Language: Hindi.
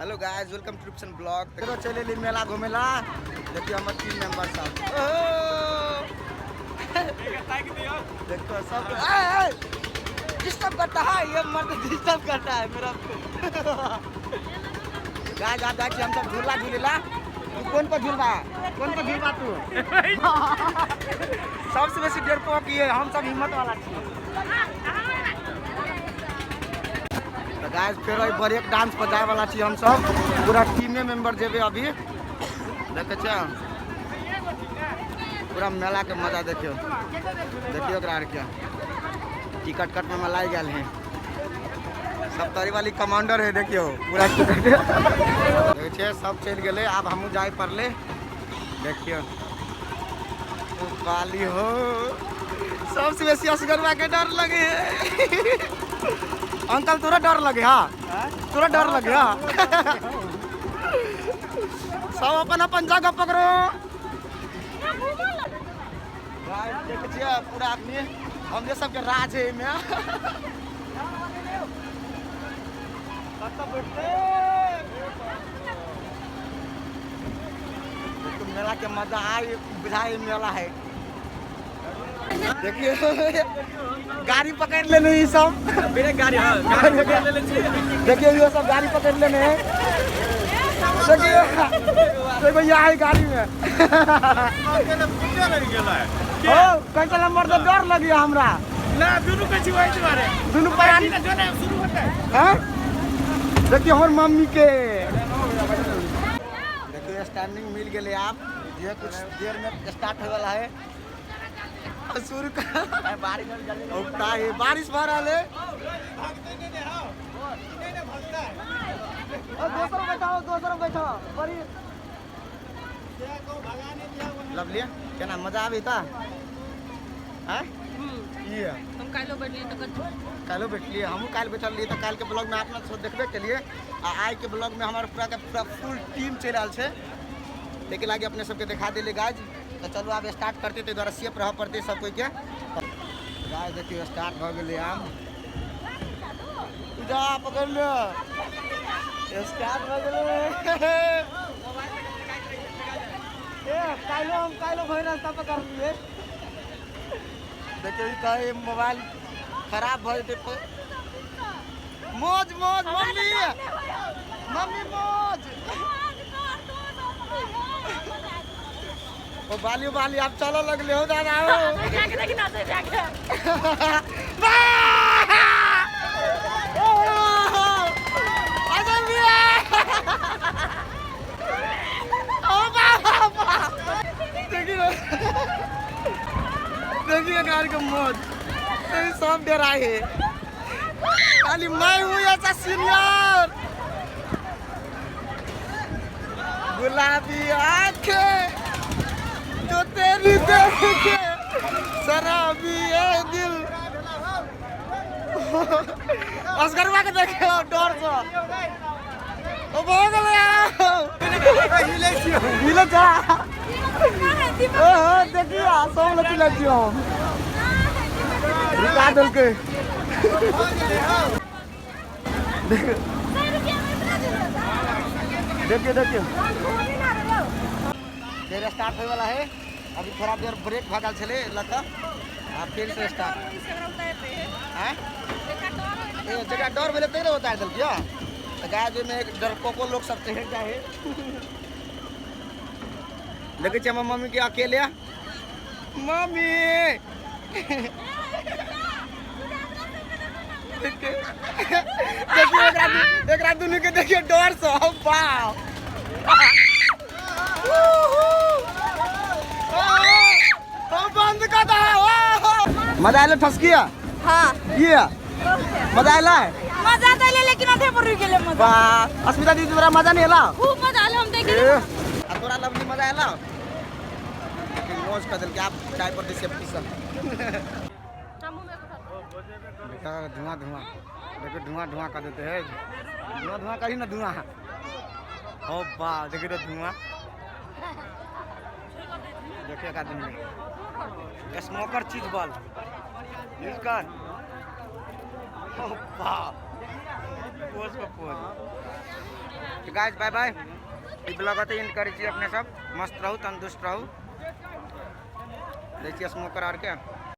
Hello guys, welcome to trips and blog. देखो चले ली मेला घूमेला। देखिए हमारे टीम मेंबर साहब देखो सब डिस्टर्ब करता है, ये मर्द डिस्टर्ब करता है मेरा। गाइस आप देखिए हम सब झूला झूलेला। तू कौन पर झूल रहा है? कौन पर झूल रहा तू? सबसे बेसी डरपोक ये, हम सब हिम्मत वाला छी। गाइस फिर ब्रेक डांस बजाए वाला छी हम सब पूरा टीमे मेंबर जेबे अभी। देखे छ पूरा मेला के मजा देखियो। देखियो एकरा के टिकट कट में लाई गेल है। सब तरी वाली कमांडर है, देखियो पूरा टिकट देखिए सब चल गए। अब हमू जाए पड़ले। देखियो काली हो सबसे बेसी असगरवा के डर लगे। अंकल तोरा डर लगे? हाँ तोरा डर लगे? हाँ सब अपन अपन जगह पकड़ो। देखिए पूरा आदमी हमने सबके राज है में। तो मेला के मजा आए बुझाए मेला है। देखिए गाड़ी पकड़ लेने ये सब मेरे गाड़ी। हाँ गाड़ी पकड़ लेने। देखिए ये सब गाड़ी पकड़ लेने हैं। देखो यहाँ है गाड़ी में। ओ कैसा नंबर तो डर लगी हमरा ना। दोनों के छिवाई तुम्हारे दोनों परानी का जो ना शुरू होता है। हैं देखिए हमार मम्मी के। देखिए स्टैंडिंग मिल गए। आप ये कुछ देर में स्टार्ट होने वाला है। शुरू कर बारिश भर रहा है। दोसर बैठाओ बड़ी लवली क्या ना मजा आवी था। हम कालो बैठलिए तो कालो बैठलिए हम काल बैठल लिए। तो काल के ब्लॉग में अपना सब देखबे के लिए। आज के ब्लॉग में हमारे पूरा फुल टीम चल रहा है। लेकिन आगे अपने सबके दिखा दिले गाइज। तो चलो आप स्टार्ट करते थे द्वारा सेफ रह पड़ते सब कोई के। गाइस देखिए स्टार्ट हो गए। आम जा पकड़ लो स्टार्ट हो गए। कालो भाई रास्ता पकड़ लिए। देखिए कहीं मोबाइल खराब हो जाते। मौज मौज मम्मी मम्मी मौज। ओ बाली बाली आप चलो लगले हो दादा हो। देखिए गाड़ी का मौज सब डराए है। खाली मैं हूँ ऐसा सीनियर। गुलाबी आंखें जो तेरी देख के शराबी है दिल। असगरवा के देखे डर से ओ बहुत हिले जा। ओहो देखिए सब लती लती हो रुका दल के। देखिए देखिए फिर स्टार्ट होने वाला है। अभी थोड़ा देर ब्रेक भागल चले लता फिर से स्टार्ट है। जगह डर मिले तेरे उतार दल क्या गाज में डरपोको लोग सब ठहर जाए। लगे चमा मम्मी के अकेले मम्मी। देखिए एक दुनू के देखिए डर से बंद कर दो। मजा आया ठसकिया? हाँ ये मजा आया मजा तो ले लेकिन आधे पर गेले मजा। वाह अस्मिता दीदी तोरा मजा नहीं आला? खूब मजा आला हम देखे। तोरा लवली मजा आला? मौज कर दिल के आप चाय पर सेफ्टी सब। धुआं धुआं देखो धुआं धुआं कर देते हैं। धुआं धुआं करी ना धुआं। ओ वाह देखिए तो धुआं। देखिए एक आदमी स्मोकर चीज बॉल यूज कर। ओ वाह पोज पर पोज। तो गाइज बाय बाय। ई ब्लॉग होते एंड करै छी अपने सब। मस्त रहू, तंदुरुस्त रहू। देखिए स्मोकर आर के